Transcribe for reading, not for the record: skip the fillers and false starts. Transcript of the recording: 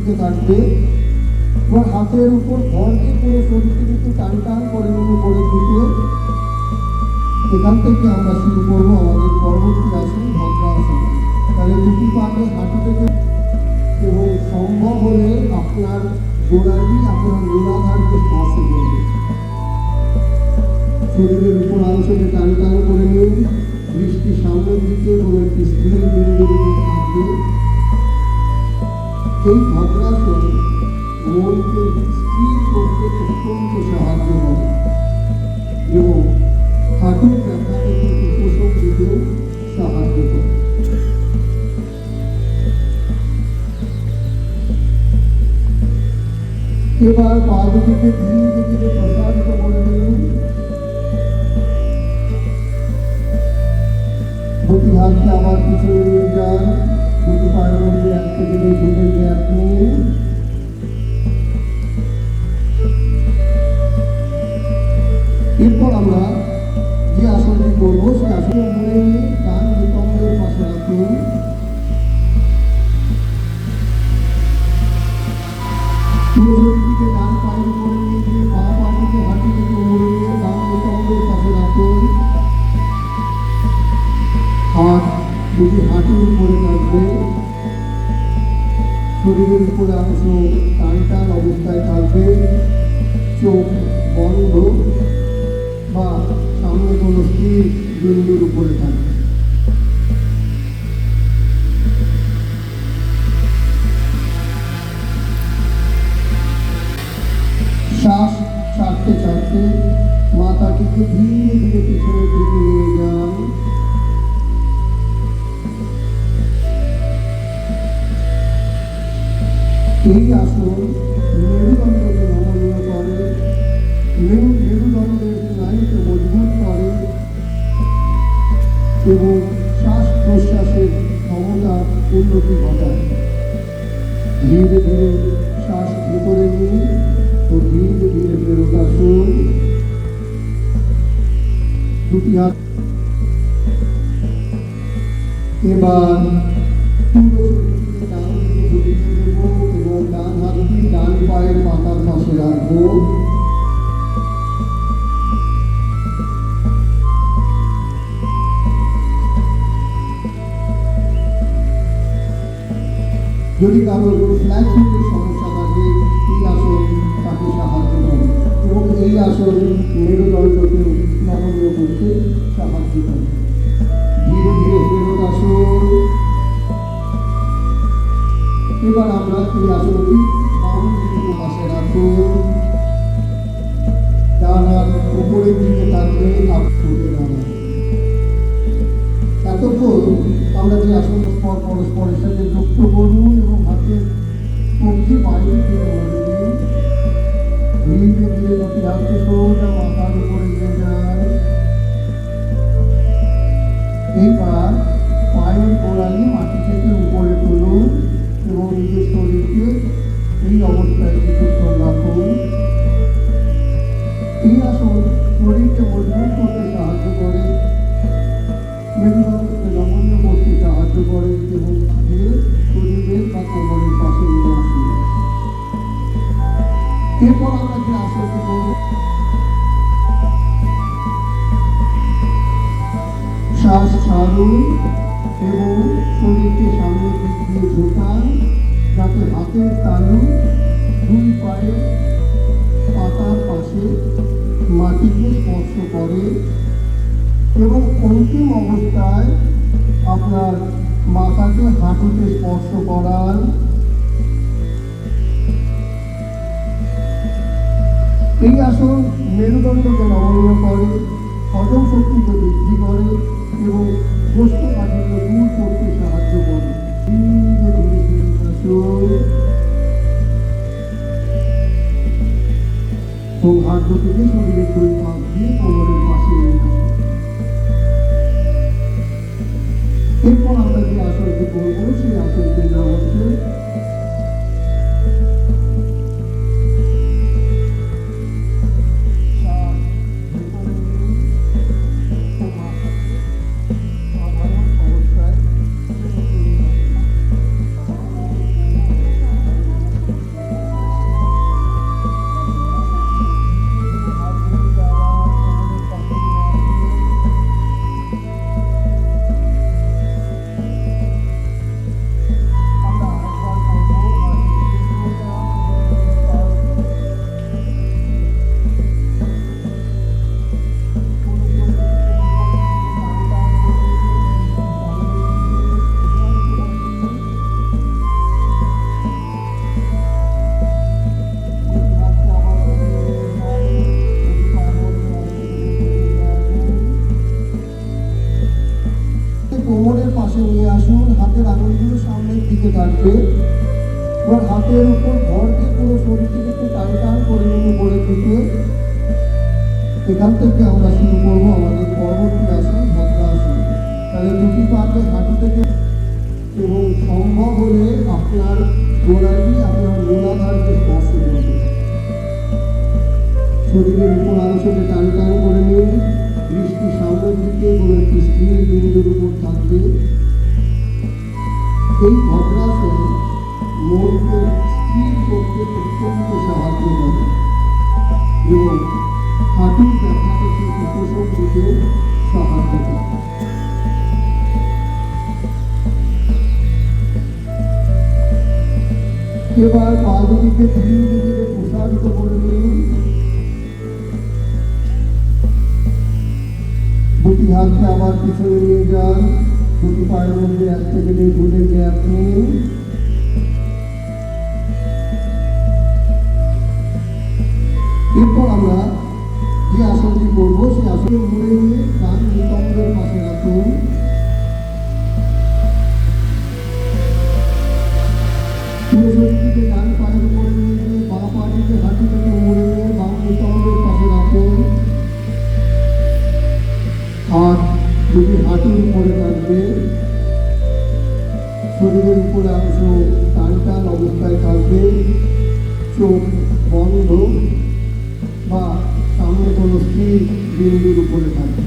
দিকে থাকবে এবং হাতের উপর ভর দিয়ে পুরো শরীরকে কিন্তু টান টান করে নিয়ে উপরে দিকে। এখান থেকে আমরা শুরু করবো আমাদের পরবর্তী আসন ভদ্রাসন। তাহলে দুটি পাকে হাঁটু থেকে এবং সম্ভব হলে আপনার গোড়ালি আপনার মূলাধারকে স্পর্শ করবে। শরীরের উপর অংশকে টান টান করে নিন, দৃষ্টি সামনের দিকে এবং একটি স্থির বিন্দুর উপর থাকবে। এই ভদ্রাসন মনকে স্থির করতে অত্যন্ত সাহায্য করে এবং হাঁটুর ব্যথা থেকে উপশম দিতেও সাহায্য করে। এবার পা দুটিকে ধীরে ধীরে প্রসারিত করে দিন। দুটি হাতকে আবার পিছনে নিয়ে যান, দুটি পায়ের মধ্যে 1 থেকে 2 ফুটের গ্যাপ নিয়ে এরপর আমরা যে আসনটি করবো সেই আসনে মনে নিয়ে ডান নিতম্বের পাশে রাখুন। শরীরটিকে ডান পায়ের উপরে নিয়ে গিয়ে পা পাটিকে হাঁটু থেকে মুড়ে নিয়ে ডান নিতম্বের পাশে রাখুন। হাত দুটি হাঁটুর উপরে থাকবে, শরীরের উপরে অংশ টান টান অবস্থায় থাকবে, চোখ বন্ধ বা সামনে কোনো স্থির বিন্দুর উপরে থাকবে। শ্বাস ছাড়তে ছাড়তে মাথাটিকে ধীরে ধীরে পিছনের দিকে নিয়ে যান। এই আসন মেরুদণ্ডকে নমনীয় করে, মেরুদণ্ডের স্নায়ুকে মজবুত করে এবং শ্বাস প্রশ্বাসের ক্ষমতার উন্নতি ঘটায়। ধীরে ধীরে শ্বাস ভেতরে নিন ও ধীরে ধীরে ফেরত আসুন। দুটি হাত এবার পুরো শরীরকে ডান দিকে ঢুকিয়ে দেব এবং ডান হাতটি ডান পায়ের পাতার পাশে রাখবো। যদি কারোর ফ্ল্যাট ফুটের সমস্যা থাকে এই আসন তাকে সাহায্য করে এবং এই আসন মেরুদণ্ডকে নমনীয় করতে সাহায্য করে। ধীরে ধীরে ফেরত আসুন। এবার আমরা এই আসনটি বাম দিকে পাশে রাখুন। ডান হাত উপরের দিকে থাকবে, ঠোঁটে দাঁড়ান। এতক্ষণ আমরা যে আসন পরস্পরের সাথে যুক্ত করুন এবং হাতের কবজি বাইরে দিকে ধরে দিন। ধীরে ধীরে দুটি হাতকে সোজা মাথার উপরে নিয়ে যান। এইবার পায়ের গোড়ালি মাটি থেকে উপরে তুলুন এবং নিজের শরীরকে এই অবস্থায় কিছুক্ষণ রাখুন। এই আসন শরীরকে মজবুত করতে সাহায্য করে, মেরুদণ্ডকে নমনীয় করতে সাহায্য করে এবং শরীরের বা কোমরের পাশে নিয়ে আসে। এরপর আমরা যে আসনটি করব, শ্বাস ছাড়ুন এবং শরীরকে সামনের দিক দিয়ে ঝোঁকান যাতে হাতের তালু 2 পায়ের পাতার পাশে মাটিকে স্পর্শ করে এবং অন্তিম অবস্থায় আপনার মাথাকে হাঁটুতে স্পর্শ করান। এই আসন মেরুদণ্ডকে নমনীয় করে, হজম শক্তিকে বৃদ্ধি করে এবং কোষ্ঠকাঠিন্য দূর করতে সাহায্য করে। ধীরে ধীরে ফেরত আসুন এবং হাত দুটিকে শরীরের 2 পাশ দিয়ে কোমরের পাশে নিয়ে আসুন। এরপর আমরা যে আসনটি করবো সেই আসনটির নাম হচ্ছে থাকবে। এবার হাতের উপর ভর দিয়ে পুরো শরীরটিকে একটু টান টান করে নিন উপরের দিকে। এখান থেকে আমরা শুরু করবো আমাদের পরবর্তী আসন ভদ্রাসন। তাহলে দুটি পাকে হাঁটু থেকে এবং সম্ভব হলে আপনার গোড়াটি আপনার মূলাধারকে স্পর্শ করবে। শরীরের উপর অংশকে টান টান করে নিন। দৃষ্টি সামনের দিকে কোনো একটি স্থির বিন্দুর উপর থাকবে। এই ভদ্রাসন মনকে স্থির করতে অত্যন্ত সাহায্য করে এবং হাঁটুর ব্যথা থেকে উপশম দিতে সাহায্য করে। এবার পা দুটিকে ধীরে ধীরে প্রসারিত করে নিন। দুটি হাতকে আবার পিছনে নিয়ে যান। দুটি পায়ের মধ্যে 1 থেকে 2 ফুটের গ্যাপ নিন। এরপর আমরা যে আসনটি করবো সেই আসনে মুড়ে নিয়ে কান নিতম্বের পাশে রাখুন। পুরো শরীরটিকে ডান পায়ের উপরে নিয়ে গিয়ে বাঁ পাটিকে হাঁটু থেকে মুড়ে নিয়ে বাম নিতম্বের পাশে রাখুন। হাত দুটি হাঁটুর উপরে থাকবে। শরীরের উপরে অংশ টান টান অবস্থায় থাকবে। চোখ বন্ধ বা সামনে কোনো স্থির বিন্দুর উপরে থাকবে।